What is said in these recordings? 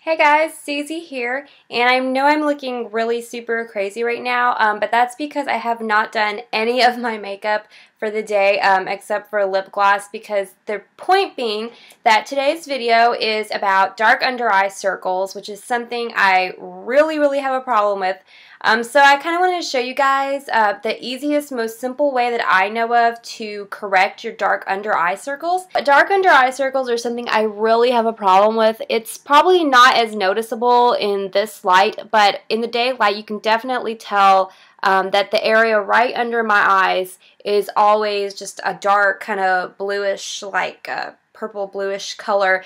Hey guys, Susie here, and I know I'm looking really super crazy right now, but that's because I have not done any of my makeup for the day except for lip gloss, because the point being that today's video is about dark under eye circles, which is something I really have a problem with. So I kind of wanted to show you guys the easiest, most simple way that I know of to correct your dark under eye circles. Dark under eye circles are something I really have a problem with. It's probably not as noticeable in this light, but in the daylight you can definitely tell that the area right under my eyes is always just a dark kind of bluish, like purple bluish color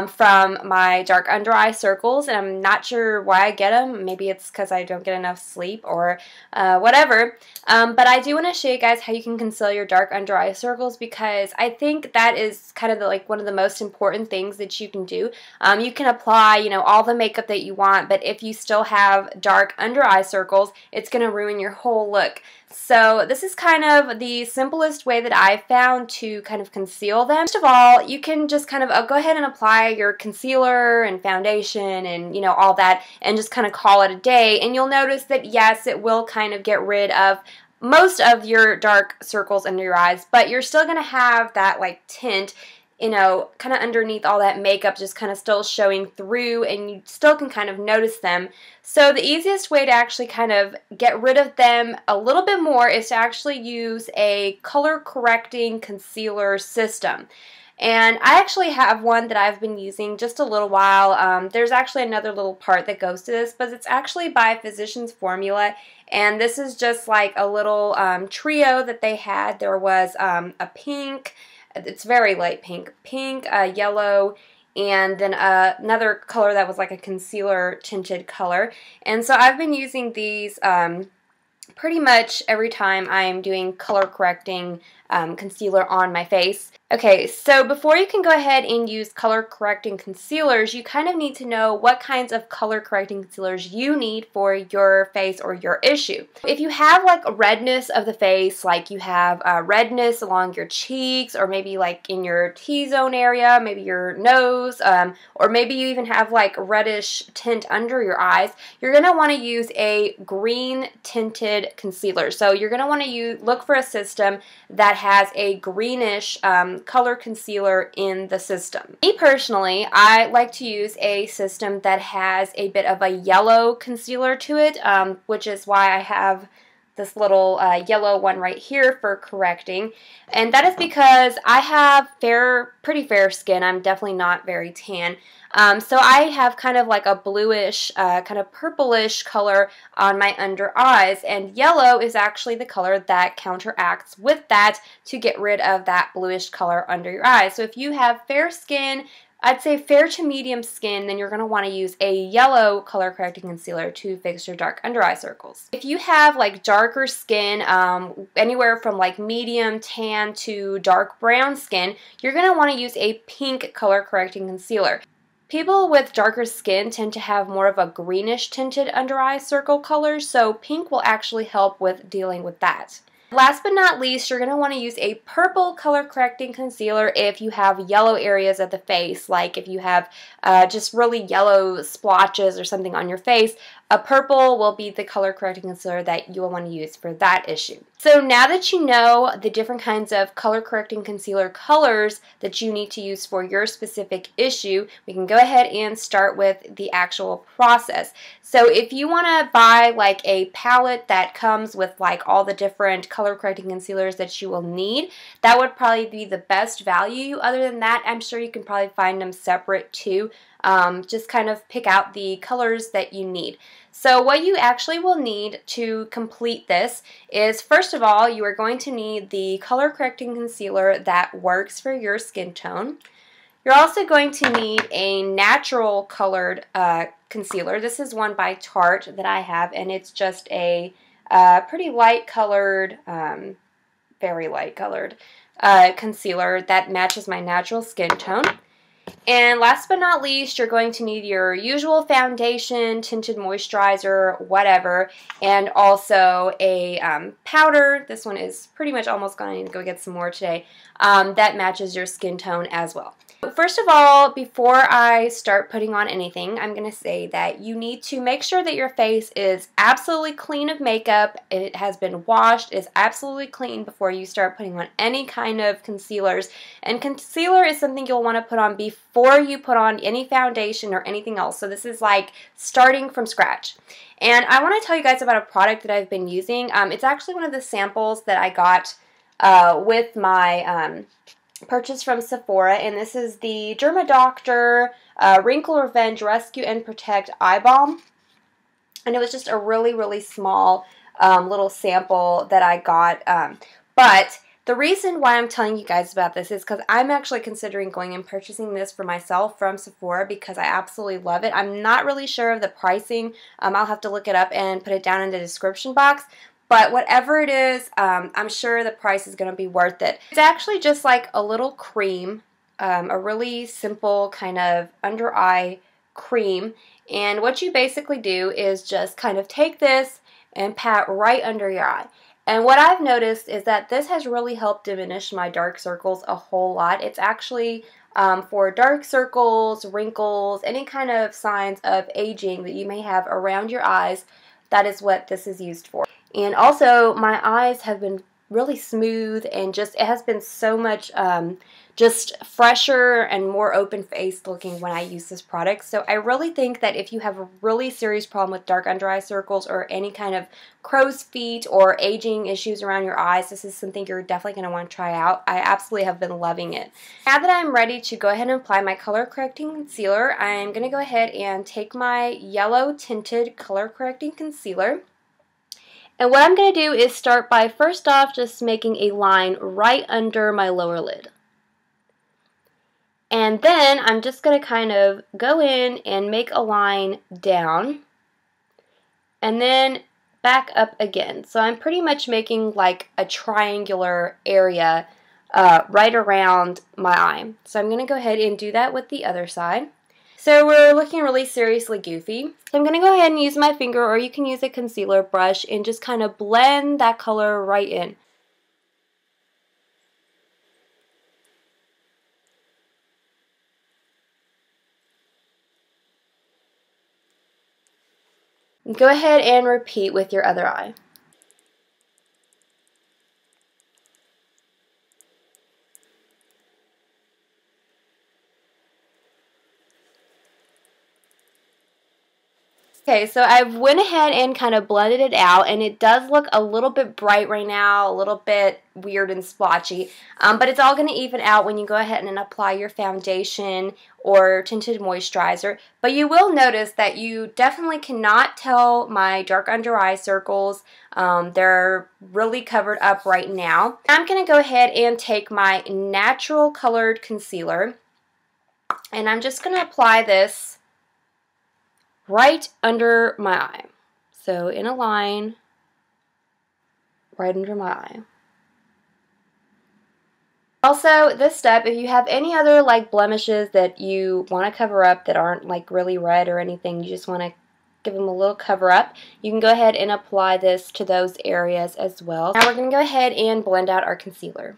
from my dark under eye circles, and I'm not sure why I get them. Maybe it's because I don't get enough sleep or whatever, but I do want to show you guys how you can conceal your dark under eye circles, because I think that is kind of like one of the most important things that you can do. You can apply, you know, all the makeup that you want, but if you still have dark under eye circles, it's going to ruin your whole look. So this is kind of the simplest way that I found to kind of conceal them. First of all, you can just kind of go ahead and apply your concealer and foundation and, you know, all that, and just kind of call it a day, and you'll notice that yes, it will kind of get rid of most of your dark circles under your eyes, but you're still going to have that like tint, you know, kind of underneath all that makeup, just kind of still showing through, and you still can kind of notice them. So the easiest way to actually kind of get rid of them a little bit more is to actually use a color correcting concealer system. And I actually have one that I've been using just a little while. There's actually another little part that goes to this, but it's actually by Physicians Formula, and this is just like a little trio that they had. There was a pink, it's very light pink, yellow, and then another color that was like a concealer tinted color. And so I've been using these pretty much every time I'm doing color correcting concealer on my face. Okay, so before you can go ahead and use color correcting concealers, you kind of need to know what kinds of color correcting concealers you need for your face or your issue. If you have like a redness of the face, like you have redness along your cheeks, or maybe like in your T-zone area, maybe your nose, or maybe you even have like reddish tint under your eyes, you're going to want to use a green tinted concealer. So you're going to want to look for a system that has a greenish color concealer in the system. Me personally, I like to use a system that has a bit of a yellow concealer to it, which is why I have this little yellow one right here for correcting, and that is because I have pretty fair skin. I'm definitely not very tan. So I have kind of like a bluish, kind of purplish color on my under eyes, and yellow is actually the color that counteracts with that to get rid of that bluish color under your eyes. So if you have fair skin, I'd say fair to medium skin, then you're going to want to use a yellow color correcting concealer to fix your dark under eye circles. If you have like darker skin, anywhere from like medium tan to dark brown skin, you're going to want to use a pink color correcting concealer. People with darker skin tend to have more of a greenish tinted under eye circle color, so pink will actually help with dealing with that. Last but not least, you're going to want to use a purple color correcting concealer if you have yellow areas of the face, like if you have just really yellow splotches or something on your face. A purple will be the color correcting concealer that you will want to use for that issue. So now that you know the different kinds of color correcting concealer colors that you need to use for your specific issue, we can go ahead and start with the actual process. So if you want to buy like a palette that comes with like all the different color correcting concealers that you will need, that would probably be the best value. Other than that, I'm sure you can probably find them separate too. Just kind of pick out the colors that you need. So what you actually will need to complete this is, first of all, you are going to need the color correcting concealer that works for your skin tone. You're also going to need a natural colored concealer. This is one by Tarte that I have, and it's just a pretty light colored, very light colored concealer that matches my natural skin tone. And last but not least, you're going to need your usual foundation, tinted moisturizer, whatever, and also a powder. This one is pretty much almost gone. I need to go get some more today. That matches your skin tone as well. First of all, before I start putting on anything, I'm going to say that you need to make sure that your face is absolutely clean of makeup. It has been washed, is absolutely clean before you start putting on any kind of concealers. And concealer is something you'll want to put on before you put on any foundation or anything else. So this is like starting from scratch. And I want to tell you guys about a product that I've been using. It's actually one of the samples that I got with my purchase from Sephora, and this is the Derma Doctor Wrinkle Revenge Rescue and Protect Eye Balm. And it was just a really, really small little sample that I got. But the reason why I'm telling you guys about this is because I'm actually considering going and purchasing this for myself from Sephora because I absolutely love it. I'm not really sure of the pricing. I'll have to look it up and put it down in the description box. But whatever it is, I'm sure the price is going to be worth it. It's actually just like a little cream, a really simple kind of under eye cream. And what you basically do is just kind of take this and pat right under your eye. And what I've noticed is that this has really helped diminish my dark circles a whole lot. It's actually for dark circles, wrinkles, any kind of signs of aging that you may have around your eyes. That is what this is used for. And also, my eyes have been really smooth and just, it has been so much just fresher and more open-faced looking when I use this product. So I really think that if you have a really serious problem with dark under eye circles or any kind of crow's feet or aging issues around your eyes, this is something you're definitely going to want to try out. I absolutely have been loving it. Now that I'm ready to go ahead and apply my color correcting concealer, I'm going to go ahead and take my yellow tinted color correcting concealer. And what I'm going to do is start by first off just making a line right under my lower lid. And then I'm just going to kind of go in and make a line down and then back up again. So I'm pretty much making like a triangular area right around my eye. So I'm going to go ahead and do that with the other side. So we're looking really seriously goofy. So I'm going to go ahead and use my finger, or you can use a concealer brush, and just kind of blend that color right in. Go ahead and repeat with your other eye. Okay, so I've went ahead and kind of blended it out, and it does look a little bit bright right now, a little bit weird and splotchy, but it's all going to even out when you go ahead and apply your foundation or tinted moisturizer. But you will notice that you definitely cannot tell my dark under eye circles. They're really covered up right now. I'm going to go ahead and take my natural colored concealer, and I'm just going to apply this right under my eye. So in a line right under my eye. Also, this step, if you have any other like blemishes that you want to cover up that aren't like really red or anything, you just want to give them a little cover up, you can go ahead and apply this to those areas as well. Now we're going to go ahead and blend out our concealer.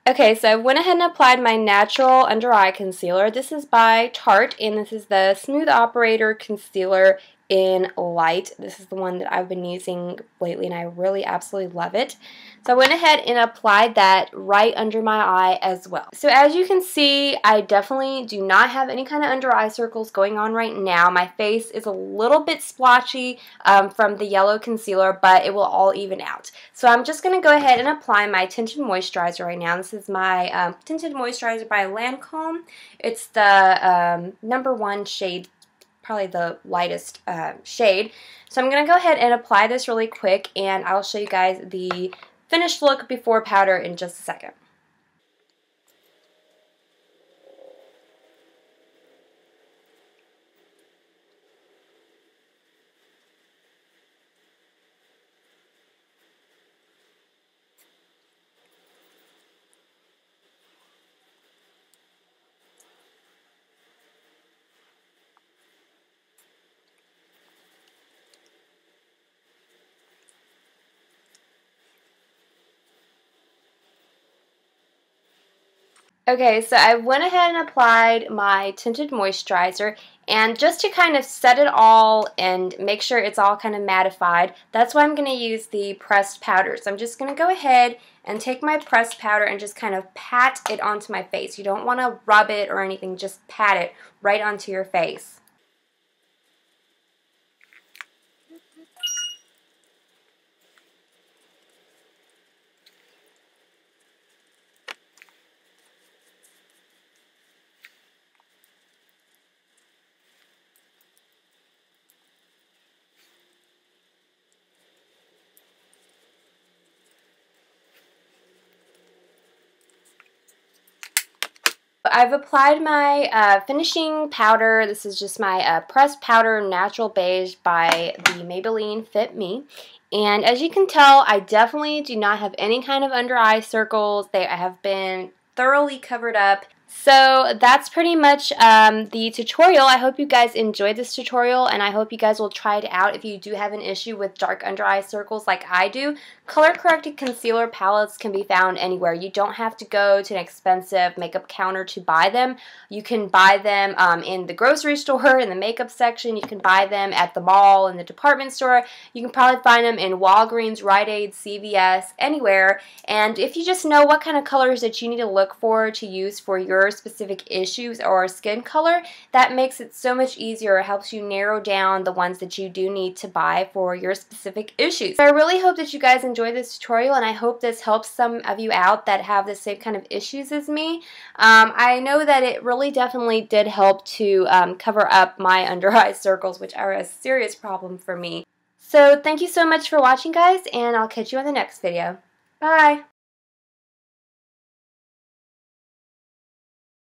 Okay, so I went ahead and applied my natural under eye concealer. This is by Tarte, and this is the Smooth Operator Concealer in Light. This is the one that I've been using lately, and I really absolutely love it. So I went ahead and applied that right under my eye as well. So as you can see, I definitely do not have any kind of under eye circles going on right now. My face is a little bit splotchy from the yellow concealer, but it will all even out. So I'm just going to go ahead and apply my tinted moisturizer right now. This is my tinted moisturizer by Lancome. It's the #1 shade, probably the lightest shade. So I'm going to go ahead and apply this really quick, and I'll show you guys the finished look before powder in just a second. Okay, so I went ahead and applied my tinted moisturizer, and just to kind of set it all and make sure it's all kind of mattified, that's why I'm going to use the pressed powder. So I'm just going to go ahead and take my pressed powder and just kind of pat it onto my face. You don't want to rub it or anything, just pat it right onto your face. I've applied my finishing powder. This is just my pressed powder natural beige by the Maybelline Fit Me. And as you can tell, I definitely do not have any kind of under eye circles. They have been thoroughly covered up. So that's pretty much the tutorial. I hope you guys enjoyed this tutorial, and I hope you guys will try it out if you do have an issue with dark under eye circles like I do. Color corrected concealer palettes can be found anywhere. You don't have to go to an expensive makeup counter to buy them. You can buy them in the grocery store, in the makeup section. You can buy them at the mall, in the department store. You can probably find them in Walgreens, Rite Aid, CVS, anywhere. And if you just know what kind of colors that you need to look for to use for your specific issues or skin color, that makes it so much easier. It helps you narrow down the ones that you do need to buy for your specific issues. So I really hope that you guys enjoyed this tutorial, and I hope this helps some of you out that have the same kind of issues as me. I know that it really definitely did help to cover up my under eye circles, which are a serious problem for me. So thank you so much for watching, guys, and I'll catch you on the next video. Bye!